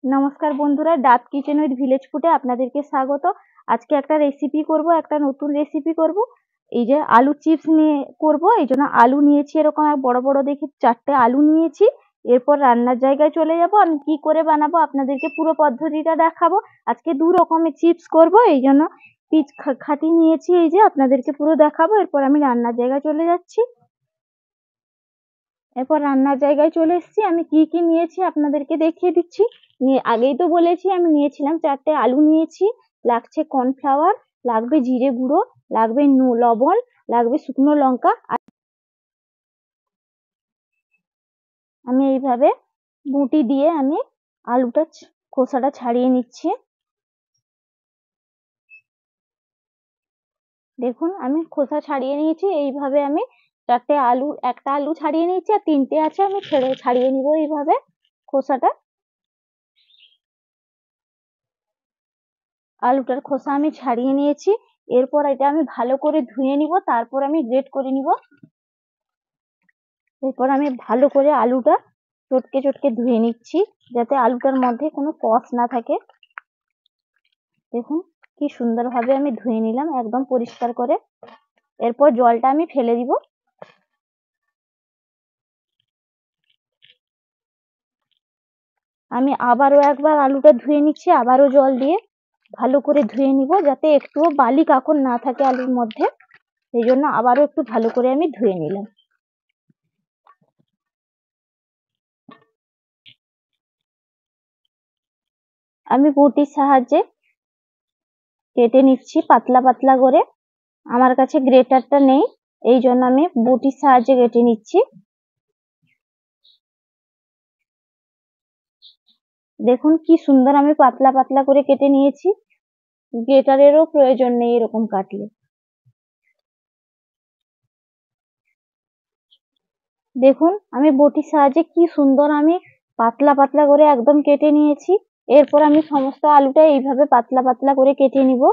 নমস্কার বন্ধুরা, ডাব কিচেন উইথ ভিলেজ ফুডে আপনাদেরকে স্বাগত। আজকে একটা রেসিপি করব, একটা নতুন রেসিপি করব। এই যে আলু চিপস নিয়ে করব, এই জন্য আলু নিয়েছি, এরকম বড় বড় দেখে 4টে আলু নিয়েছি। এরপর রান্নার জায়গায় চলে যাব। আমি কি করে বানাবো আপনাদেরকে পুরো পদ্ধতিটা দেখাবো। আজকে দু রকমের চিপস করব, এই জন্য পিচ খাটি নিয়েছি। এই যে আপনাদেরকে পুরো দেখাবো। এরপর আমি রান্নার জায়গায় চলে যাচ্ছি। এরপর রান্নার জায়গায় চলে এসেছি। আমি কি কি নিয়েছি আপনাদেরকে দেখিয়ে দিচ্ছি। আগেই তো বলেছি আমি নিয়েছিলাম 4টে আলু নিয়েছি, লাগছে কর্নফ্লাওয়ার, লাগবে জিরে গুঁড়ো, লাগবে লবণ, লাগবে শুকনো লঙ্কা। আর আমি এইভাবে বুটি দিয়ে আমি আলুটা খোসাটা ছাড়িয়ে নিচ্ছি। দেখুন আমি খোসা ছাড়িয়ে নিয়েছি। এইভাবে আমি 4টে আলু, একটা আলু ছাড়িয়ে নিয়েছি আর 3টে আছে, আমি ছাড়িয়ে নিব এইভাবে খোসাটা। আলুটার খোসা আমি ছাড়িয়ে নিয়েছি। এরপর এটা আমি ভালো করে ধুয়ে নিব, তারপর আমি গ্রেট করে নিব। এরপর আমি ভালো করে আলুটা চটকে চটকে ধুয়ে নিচ্ছি, যাতে আলুটার মধ্যে কোনো কষ না থাকে। দেখুন কি সুন্দরভাবে আমি ধুয়ে নিলাম, একদম পরিষ্কার করে। এরপর জলটা আমি ফেলে দিব। আমি আবারও একবার আলুটা ধুয়ে নিচ্ছি, আবারও জল দিয়ে ভালো করে ধুয়ে নিব, যাতে একটুও বালি কাঁকড় না থাকে আলুর মধ্যে। সেই জন্য আবারও একটু ভালো করে আমি ধুয়ে নিলাম। আমি বটির সাহায্যে কেটে নিচ্ছি পাতলা পাতলা করে। আমার কাছে গ্রেটারটা নেই, এই জন্য আমি বটির সাহায্যে কেটে নিচ্ছি। দেখুন কি সুন্দর আমি পাতলা পাতলা করে কেটে নিয়েছি। গ্রেটারেরও প্রয়োজন নেই এরকম কাটলে। দেখুন আমি বটির সাহায্যে কি সুন্দর আমি পাতলা পাতলা করে একদম কেটে নিয়েছি। এরপর আমি সমস্ত আলুটা এইভাবে পাতলা পাতলা করে কেটে নিব।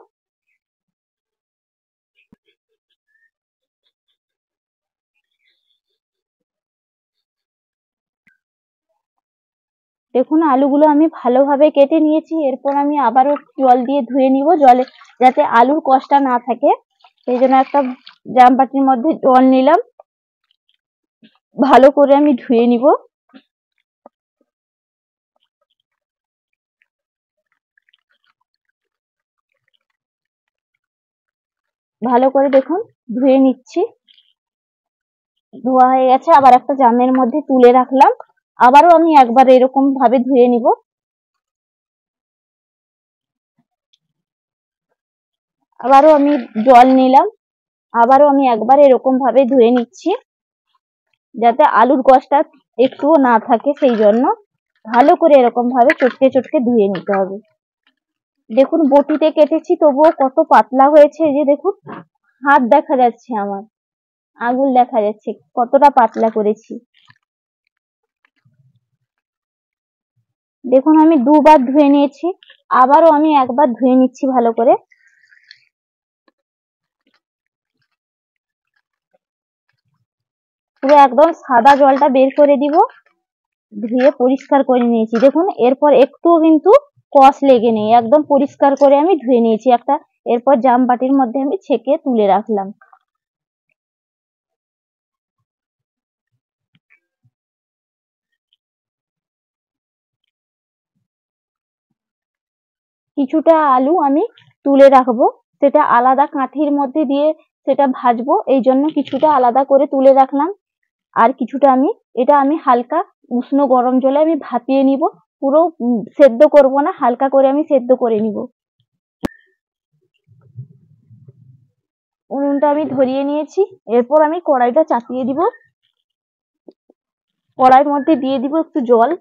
দেখুন আলুগুলো আমি ভালোভাবে কেটে নিয়েছি। এরপর আমি আবারও জল দিয়ে ধুয়ে নিব, জলে যাতে আলুর কষটা না থাকে। সেই জন্য একটা জাম বাটির মধ্যে জল নিলাম, ভালো করে আমি ধুয়ে নিব। ভালো করে দেখুন ধুয়ে নিচ্ছি। ধোয়া হয়ে গেছে, আবার একটা জামের মধ্যে তুলে রাখলাম। আবারও আমি একবার এরকম ভাবে ধুয়ে নিব। আবারও আমি জল নিলাম, আবারও আমি একবার এরকম ভাবে ধুয়ে নিচ্ছি, যাতে আলুর কষটা একটুও না থাকে। সেই জন্য ভালো করে এরকম ভাবে চটকে চটকে ধুয়ে নিতে হবে। দেখুন বটিতে কেটেছি, তবুও কত পাতলা হয়েছে। এই যে দেখুন হাত দেখা যাচ্ছে, আমার আঙুল দেখা যাচ্ছে, কতটা পাতলা করেছি। দেখুন আমি দুবার ধুয়ে নিয়েছি, আবারও আমি একবার ধুয়ে নিচ্ছি ভালো করে। পুরো একদম সাদা জলটা বের করে দিব। ধুয়ে পরিষ্কার করে নিয়েছি। দেখুন এরপর একটুও কিন্তু কষ লেগে নেই, একদম পরিষ্কার করে আমি ধুয়ে নিয়েছি একটা। এরপর জাম বাটির মধ্যে আমি ছেঁকে তুলে রাখলাম। কিছুটা আলু আমি তুলে রাখবো, সেটা আলাদা কাঠির মধ্যে দিয়ে সেটা ভাজবো, এই জন্য কিছুটা আলাদা করে তুলে রাখলাম। আর কিছুটা আমি হালকা উষ্ণ গরম জলে আমি ভাপিয়ে নিব। পুরো সেদ্ধ করব না, হালকা করে আমি সেদ্ধ করে নিব। উনুনটা আমি ধরিয়ে নিয়েছি। এরপর আমি কড়াইটা চাপিয়ে দিব। কড়াইয়ের মধ্যে দিয়ে দিব একটু জল।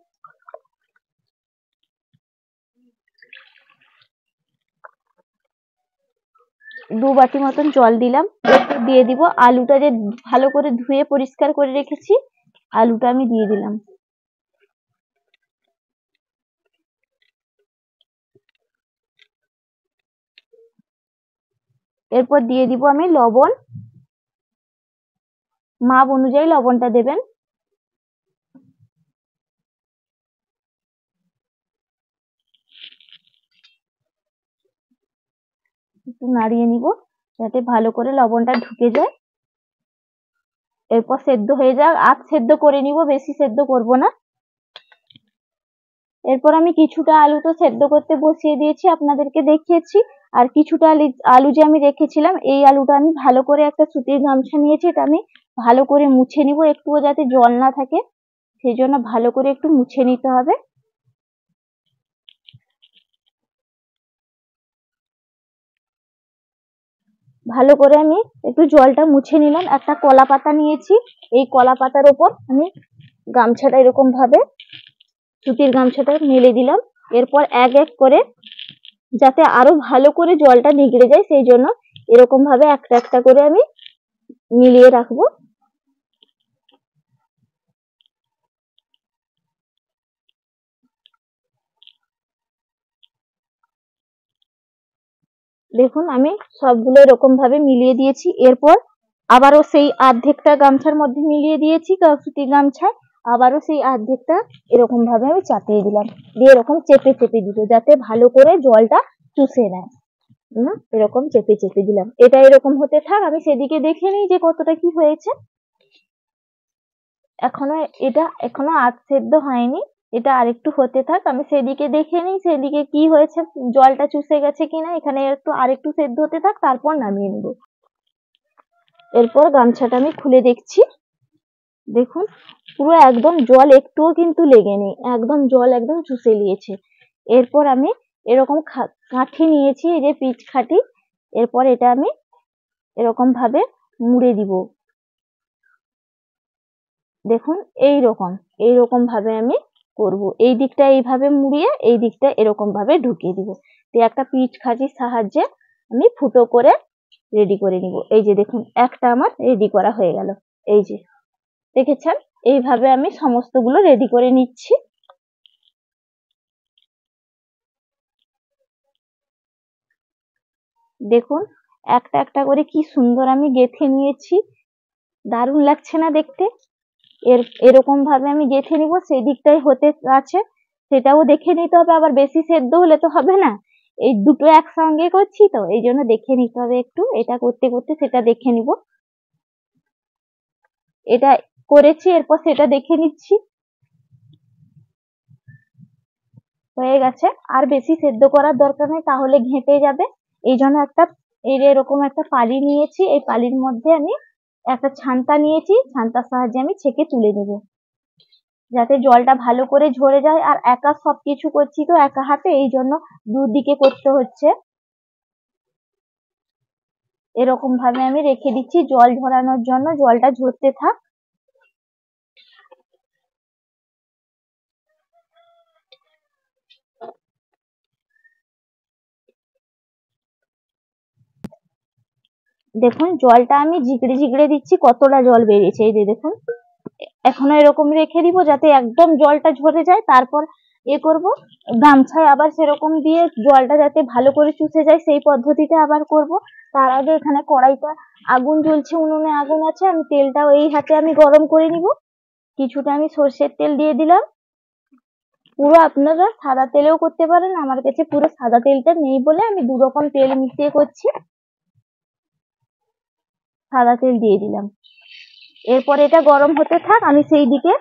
দু বাটি মতন জল দিলাম। এরপর দিয়ে দিব আলুটা, যে ভালো করে ধুয়ে পরিষ্কার করে রেখেছি, আলুটা আমি দিয়ে দিলাম। এরপর দিয়ে দিব আমি লবণ, মাপ অনুযায়ী লবণটা দেবেন। একটু নাড়িয়ে নিব যাতে ভালো করে লবণটা ঢুকে যায়। এরপর সেদ্ধ হয়ে যাক, আধ সেদ্ধ করে নিব, বেশি সেদ্ধ করব না। এরপর আমি কিছুটা আলু তো সেদ্ধ করতে বসিয়ে দিয়েছি, আপনাদেরকে দেখিয়েছি। আর কিছুটা আলু যে আমি রেখেছিলাম, এই আলুটা আমি ভালো করে একটা সুতির গামছা নিয়েছি, এটা আমি ভালো করে মুছে নিব, একটুও যাতে জল না থাকে সেই জন্য ভালো করে একটু মুছে নিতে হবে। ভালো করে আমি একটু জলটা মুছে নিলাম। একটা কলা পাতা নিয়েছি, এই কলা পাতার ওপর আমি গামছাটা এরকম ভাবে সুতির গামছাটা মেলে দিলাম। এরপর এক এক করে যাতে আরো ভালো করে জলটা নিগড়ে যায় সেই জন্য এরকম ভাবে একটা একটা করে আমি মিলিয়ে রাখবো। দেখুন আমি সবগুলো এরকম ভাবে মিলিয়ে দিয়েছি। এরপর আবারও সেই অর্ধেকটা গামছার মধ্যে মিলিয়ে দিয়েছি সুতির গামছায়, আবারও সেই অর্ধেকটা এরকম ভাবে আমি চাপিয়ে দিলাম, দিয়ে এরকম চেপে চেপে দিব যাতে ভালো করে জলটা চুষে নেয়। এরকম চেপে চেপে দিলাম। এটা এরকম হতে থাক, আমি সেদিকে দেখে নিই যে কতটা কি হয়েছে। এখনো আধ সেদ্ধ হয়নি, এটা আরেকটু হতে থাক, আমি সেদিকে দেখে নিই সেদিকে কি হয়েছে, জলটা চুষে গেছে কিনা। এখানে আরেকটু সেদ্ধ হতে থাক, তারপর নামিয়ে নেব। এরপর গামছাটা আমি খুলে দেখছি, দেখুন পুরো একদম জল একটুও কিন্তু লেগে নেই, একদম জল একদম চুষে নিয়েছে। এরপর আমি এরকম কাঠি নিয়েছি, এই যে পিচ কাঠি, এরপর এটা আমি এরকম ভাবে মুড়ে দিব। দেখুন এইরকম ভাবে আমি করব, এই দিকটা এইভাবে মুড়িয়ে এই দিকটা এরকম ভাবে ঢুকিয়ে দিব, দিয়ে একটা পিচ কাঠির সাহায্যে আমি ফুটো করে রেডি করে নিব। এই যে দেখুন একটা আমার রেডি করা হয়ে গেল। এই যে দেখেছেন, এইভাবে আমি সমস্তগুলো রেডি করে নিচ্ছি। দেখুন একটা একটা করে কি সুন্দর আমি গেঁথে নিয়েছি, দারুণ লাগছে না দেখতে? এরকম ভাবে আমি গেঁথে নিব, সেই দিকটাই হতে আছে সেটাও দেখে নিতে হবে, আবার বেশি সেদ্ধ হলে তো হবে না। এই দুটো একসঙ্গে করছি তো এই জন্য দেখে নিতে হবে একটু, এটা করতে করতে সেটা দেখে নিব। এটা করেছি, এরপর সেটা দেখে নিচ্ছি। হয়ে গেছে, আর বেশি সেদ্ধ করার দরকার নেই, তাহলে ঘেঁটে যাবে। এই জন্য এরকম একটা পালি নিয়েছি, এই পালির মধ্যে আমি একটা ছান্তা নিয়েছি, ছান্তার সাহায্যে আমি ছেঁকে তুলে নেব যাতে জলটা ভালো করে ঝরে যায়। আর একা সবকিছু করছি তো একা হাতে, এই জন্য দুদিকে করতে হচ্ছে। এরকম ভাবে আমি রেখে দিচ্ছি জল ঝরানোর জন্য, জলটা ঝরতে থাক। দেখুন জলটা আমি ঝিকড়ে ঝিকড়ে দিচ্ছি, কতটা জল বেরিয়েছে, এই যে দেখুন। এখনো এরকম রেখে দিব যাতে একদম জলটা ঝরে যায়, তারপর করব গামছায় আবার সেরকম দিয়ে জলটা যাতে ভালো করে চুষে যায় সেই পদ্ধতিতে আবার করব। তার আগে এখানে কড়াইটা আগুন জ্বলছে, উনুনে আগুন আছে, আমি তেলটাও এই হাতে আমি গরম করে নিব। কিছুটা আমি সর্ষের তেল দিয়ে দিলাম, পুরো আপনারা সাদা তেলেও করতে পারেন, আমার কাছে পুরো সাদা তেলটা নেই বলে আমি দু রকম তেল মিশিয়ে করছি। সাদা তেল দিয়ে দিলাম, এরপর এটা গরম হতে থাক, আমি সেই দিকে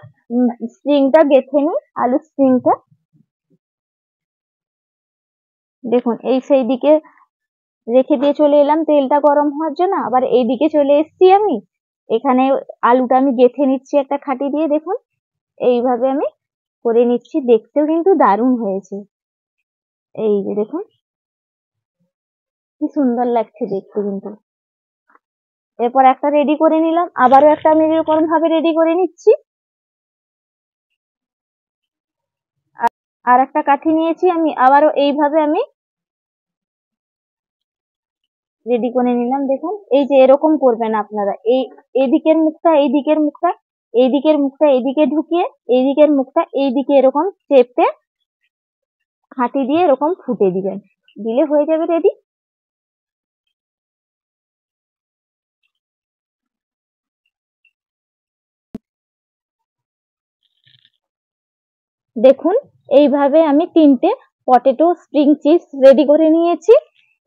স্ট্রিংটা গেঁথে নিই, আলুর স্ট্রিংটা। দেখুন সেই দিকে রেখে দিয়ে চলে এলাম তেলটা গরম হওয়ার জন্য, আবার এই দিকে চলে এসেছি আমি, এখানে আলুটা আমি গেঁথে নিচ্ছি একটা খাঁটি দিয়ে। দেখুন এইভাবে আমি করে নিচ্ছি, দেখতেও কিন্তু দারুণ হয়েছে। এই যে দেখুন কি সুন্দর লাগছে দেখতে কিন্তু। এরপর একটা রেডি করে নিলাম, আবারও একটা আমি এরকম ভাবে রেডি করে নিচ্ছি। আর একটা কাঠি নিয়েছি আমি, আবারও এইভাবে আমি রেডি করে নিলাম। দেখুন এই যে এরকম করবেন আপনারা, এইদিকের মুখটা এইদিকের মুখটা, এইদিকের মুখটা এইদিকে ঢুকিয়ে এইদিকের মুখটা এইদিকে এরকম চেপে হাঁটি দিয়ে এরকম ফুটে দিবেন, দিলে হয়ে যাবে রেডি। দেখুন এইভাবে আমি 3টে পটেটো স্প্রিং চিপস রেডি করে নিয়েছি।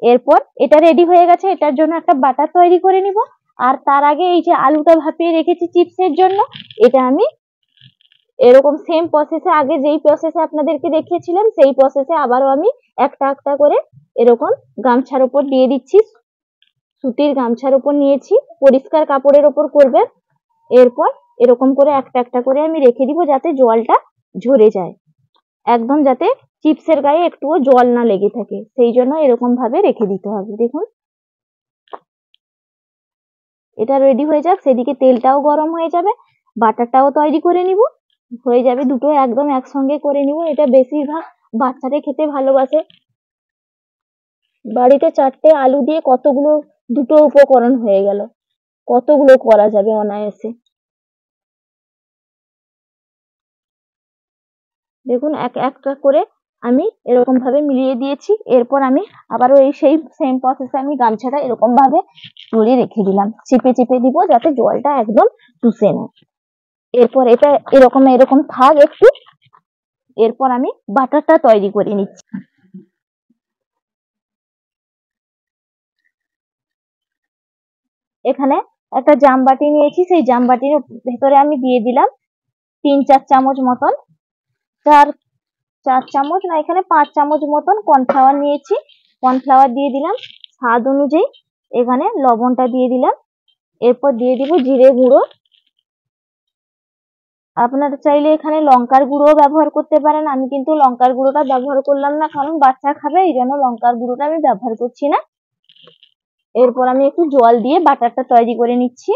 এরপর এটা রেডি হয়ে গেছে, এটার জন্য একটা বাটার তৈরি করে নিব। আর তার আগে এই যে আলুটা ভাপিয়ে রেখেছি চিপসের জন্য, এটা আমি এরকম সেম প্রসেসে আগে যেই প্রসেসে আপনাদেরকে দেখিয়েছিলাম সেই প্রসেসে আবারও আমি একটা একটা করে এরকম গামছার উপর দিয়ে দিচ্ছি। সুতির গামছার উপর নিয়েছি, পরিষ্কার কাপড়ের উপর করবেন। এরপর এরকম করে একটা একটা করে আমি রেখে দিব যাতে জলটা ঝরে যায়, একদম যাতে চিপসের গায়ে একটুও জল না লেগে থাকে, সেই জন্য এরকম ভাবে রেখে দিতে হবে। দেখুন এটা রেডি হয়ে যাক, সেদিকে তেলটাও গরম হয়ে যাবে, বাটারটাও তৈরি করে নিব, হয়ে যাবে দুটো একদম একসঙ্গে করে নিব। এটা বেশিরভাগ বাচ্চারা খেতে ভালোবাসে। বাড়িতে 4টে আলু দিয়ে কতগুলো, দুটো উপকরণ হয়ে গেল, কতগুলো করা যাবে অনায়াসে। দেখুন এক একটা করে আমি এরকম ভাবে মিলিয়ে দিয়েছি। এরপর আমি আবারও এই সেই সেম প্রসেসে আমি গামছাটা এরকম ভাবে তুলে রেখে দিলাম, চেপে চেপে দিব যাতে জলটা একদম চুষে নেয়। এরপর এটা এরকম এরকম থাক একটু, এরপর আমি বাটারটা তৈরি করে নিচ্ছি। এখানে একটা জামবাটি নিয়েছি, সেই জামবাটির ভেতরে আমি দিয়ে দিলাম 3-4 চামচ মতন, চার 4 চামচ না, এখানে 5 চামচ মতন কর্নফ্লাওয়ার নিয়েছি। কর্নফ্লাওয়ার দিয়ে দিলাম স্বাদ অনুযায়ী, এখানে লবণটা দিয়ে দিলাম। এরপর দিয়ে দিব জিরে গুঁড়ো, আপনারা চাইলে এখানে লঙ্কার গুঁড়ো ব্যবহার করতে পারেন, আমি কিন্তু লঙ্কার গুঁড়োটা ব্যবহার করলাম না, কারণ বাচ্চা খাবে, এই জন্য লঙ্কার গুঁড়োটা আমি ব্যবহার করছি না। এরপর আমি একটু জল দিয়ে বাটারটা তৈরি করে নিচ্ছি।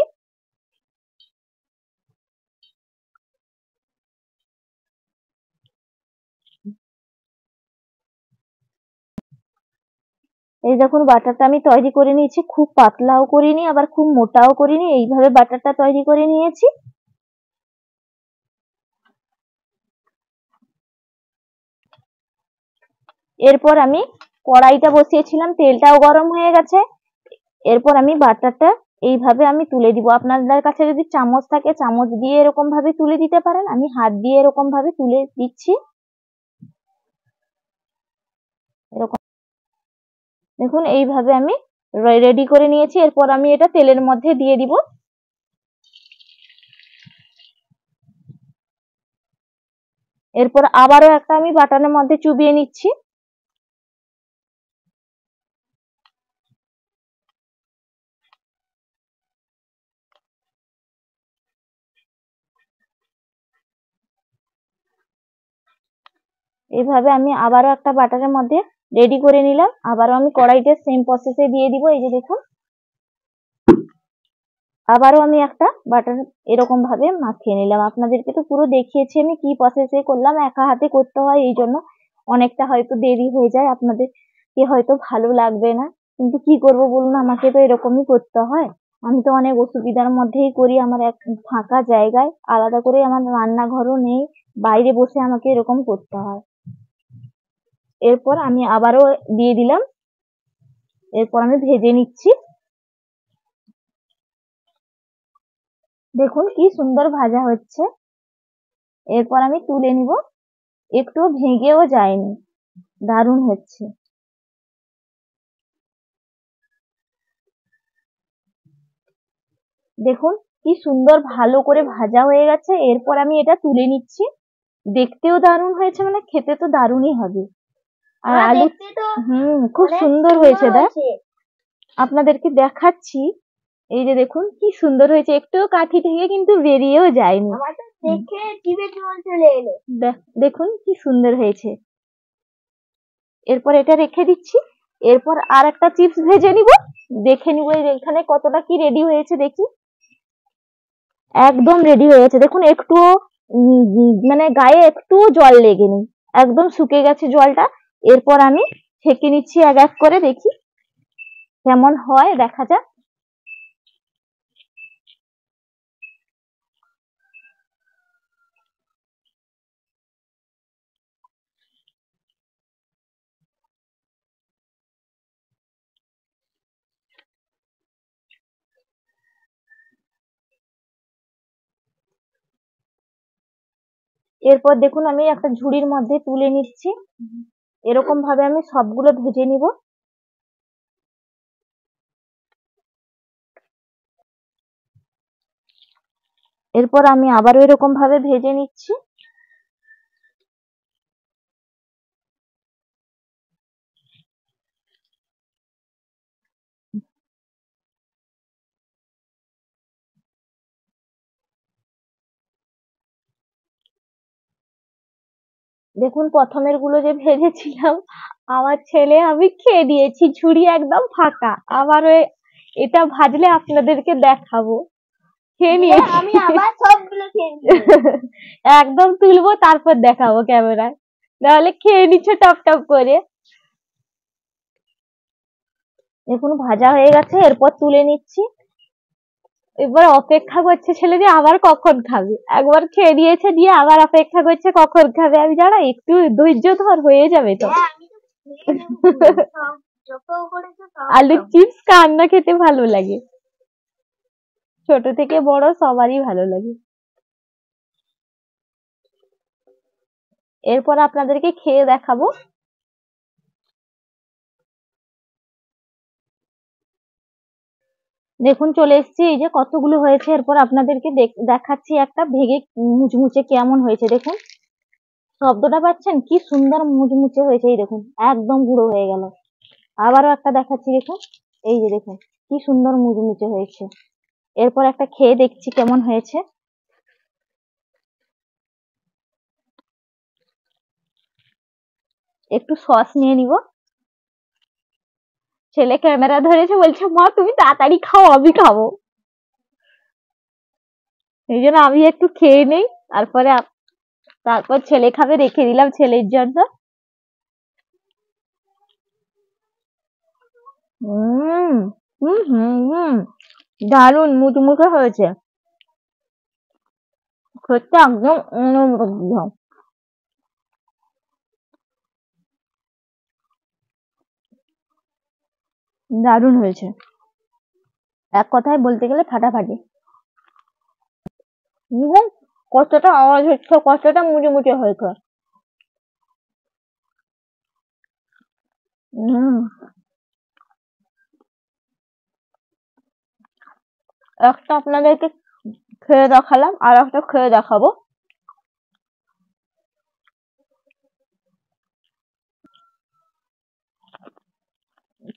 এই দেখুন বাটারটা আমি তৈরি করে নিয়েছি, খুব পাতলাও করিনি আবার খুব মোটাও করিনি, এইভাবে বাটারটা তৈরি করে নিয়েছি। এরপর আমি কড়াইটা বসিয়েছিলাম, তেলটাও গরম হয়ে গেছে। এরপর আমি বাটারটা এইভাবে আমি তুলে দিব, আপনাদের কাছে যদি চামচ থাকে চামচ দিয়ে এরকম ভাবে তুলে দিতে পারেন, আমি হাত দিয়ে এরকম ভাবে তুলে দিচ্ছি। এরকম দেখুন এইভাবে আমি রেডি করে নিয়েছি। এরপর আমি এটা তেলের মধ্যে দিয়ে দিব। এরপর আবারও একটা আমি বাটারের মধ্যে চুবিয়ে নিচ্ছি। এইভাবে আমি আবারও একটা বাটারের মধ্যে রেডি করে নিলাম, আবারও আমি কড়াইতে সেম প্রসেসে দিয়ে দিব। এই যে দেখুন আবারও আমি একটা বাটার এরকম ভাবে মাখিয়ে নিলাম, আপনাদেরকে তো পুরো দেখিয়েছি আমি কি প্রসেসে করলাম, একা হাতে করতে হয় এই জন্য অনেকটা হয়তো দেরি হয়ে যায়, আপনাদেরকে হয়তো ভালো লাগবে না, কিন্তু কি করব বলুন, আমাকে তো এরকমই করতে হয়। আমি তো অনেক অসুবিধার মধ্যেই করি, আমার এক ফাঁকা জায়গায় আলাদা করে আমার রান্নাঘরও নেই, বাইরে বসে আমাকে এরকম করতে হয়। এরপর আমি আবারও দিয়ে দিলাম, এরপর আমি ভেজে নিচ্ছি। দেখুন কি সুন্দর ভাজা হচ্ছে। এরপর আমি তুলে নিব, একটু ভেঙেও যায়নি, দারুণ হচ্ছে। দেখুন কি সুন্দর ভালো করে ভাজা হয়ে গেছে। এরপর আমি এটা তুলে নিচ্ছি, দেখতেও দারুণ হয়েছে, মানে খেতে তো দারুণই হবে। আর আলু খুব সুন্দর হয়েছে, দেখ আপনাদেরকে দেখাচ্ছি। এই যে দেখুন কি সুন্দর হয়েছে, একটুও কাঠি থেকে কিন্তু বেরিয়েও যায়নি, দেখে জিভে জল চলে এলো। দেখুন কি সুন্দর হয়েছে। এরপর এটা রেখে দিচ্ছি। এরপর আর একটা চিপস ভেজে নিব, দেখে নিব এখানে কতটা কি রেডি হয়েছে দেখি। একদম রেডি হয়ে গেছে, দেখুন একটু মানে গায়ে একটু জল লেগেনি, একদম শুকে গেছে জলটা। এরপর আমি ছেঁকে নিচ্ছি এক এক করে, দেখি কেমন হয় দেখা যাক। এরপর দেখুন আমি একটা ঝুড়ির মধ্যে তুলে নিচ্ছি, এরকম ভাবে আমি সবগুলো ভেজে নিব। এরপর আমি আবারও এরকম ভাবে ভেজে নিচ্ছি। দেখুন প্রথমের গুলো যে ভেজেছিলাম, আমার ছেলে আমি খেয়ে নিয়েছি, ঝুড়ি একদম ফাঁকা। আবার এটা ভাজলে আপনাদেরকে দেখাবো। খেয়ে নিয়েছি, আমি আবার সবগুলো খেয়ে একদম তুলবো তারপর দেখাবো ক্যামেরায়, নাহলে খেয়ে নিচ্ছ টপ টপ করে। দেখুন ভাজা হয়ে গেছে, এরপর তুলে নিচ্ছি। এবার অপেক্ষা করছে ছেলে যে আবার কখন খাবে, একবার খেয়ে নিয়েছে দিয়ে আবার অপেক্ষা করছে কখন খাবে। আমি জানা একটু ধৈর্য ধর, হয়ে যাবে তো। আলুর চিপস কার না খেতে ভালো লাগে, ছোট থেকে বড় সবারই ভালো লাগে। এরপর আপনাদেরকে খেয়ে দেখাবো। দেখুন চলে এসেছি, এই যে কতগুলো হয়েছে। এরপর আপনাদেরকে দেখাচ্ছি একটা ভেঙে মুচমুচে কেমন হয়েছে। দেখুন শব্দটা পাচ্ছেন, কি সুন্দর মুচমুচে হয়েছে। এই দেখুন একদম গুঁড়ো হয়ে গেল। আবারও একটা দেখাচ্ছি, দেখুন এই যে দেখুন কি সুন্দর মুচমুচে হয়েছে। এরপর একটা খেয়ে দেখছি কেমন হয়েছে। একটু সস নিয়ে নিব। ছেলে ক্যামেরা ধরেছে, বলছে মা তুমি তাড়াতাড়ি খাও আমি খাবো। এই জন্য আমি একটু খেয়ে নেই, তারপর ছেলে খাবে, রেখে দিলাম ছেলের জন্য। হম হম হম দারুন মুচমুচে হয়েছে, খেতে একদম অন্যরকম। দারুন হয়েছে, এক কথায় বলতে গেলে ফাটাফাটি। কতটা আওয়াজ হচ্ছে, কতটা মুচমুচে হয়েছে। একটা আপনাদেরকে খেয়ে দেখালাম, আর একটা খেয়ে দেখাবো।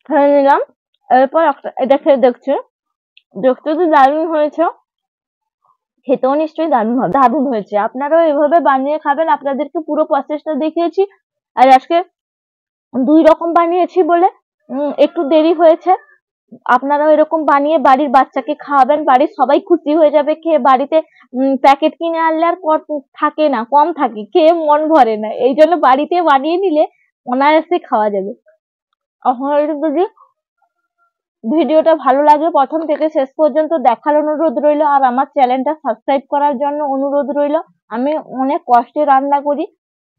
খেয়ে নিলাম, এরপর এটা খেয়ে দেখছি, দেখতে তো দারুণ হয়েছে, খেতেও নিশ্চয়ই দারুণ হয়েছে। আপনারাও এভাবে বানিয়ে খাবেন, আপনাদেরকে পুরো প্রসেসটা দেখিয়েছি। আর আজকে 2 রকম বানিয়েছি বলে একটু দেরি হয়েছে। আপনারাও এরকম বানিয়ে বাড়ির বাচ্চাকে খাওয়াবেন, বাড়ির সবাই খুশি হয়ে যাবে খেয়ে। বাড়িতে প্যাকেট কিনে আনলে আর থাকে না, কম থাকে, খেয়ে মন ভরে না। এই জন্য বাড়িতে বানিয়ে নিলে অনায়াসে খাওয়া যাবে। আপনাদের যদি ভিডিওটা ভালো লাগে প্রথম থেকে শেষ পর্যন্ত দেখার অনুরোধ রইল, আর আমার চ্যানেলটা সাবস্ক্রাইব করার জন্য অনুরোধ রইল। আমি অনেক কষ্টে রান্না করি,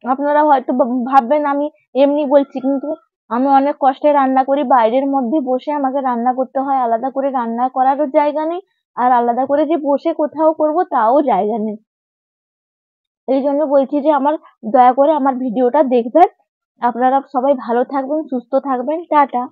আপনারা হয়তো ভাববেন আমি এমনি বলছি, কিন্তু আমি অনেক কষ্টে রান্না করি। বাইরের মধ্যে বসে আমাকে রান্না করতে হয়, আলাদা করে রান্না করারও জায়গা নেই, আর আলাদা করে যে বসে কোথাও করব তাও জায়গা নেই। এই জন্য বলছি যে দয়া করে আমার ভিডিওটা দেখবেন। আপনারা সবাই ভালো থাকবেন, সুস্থ থাকবেন, টাটা।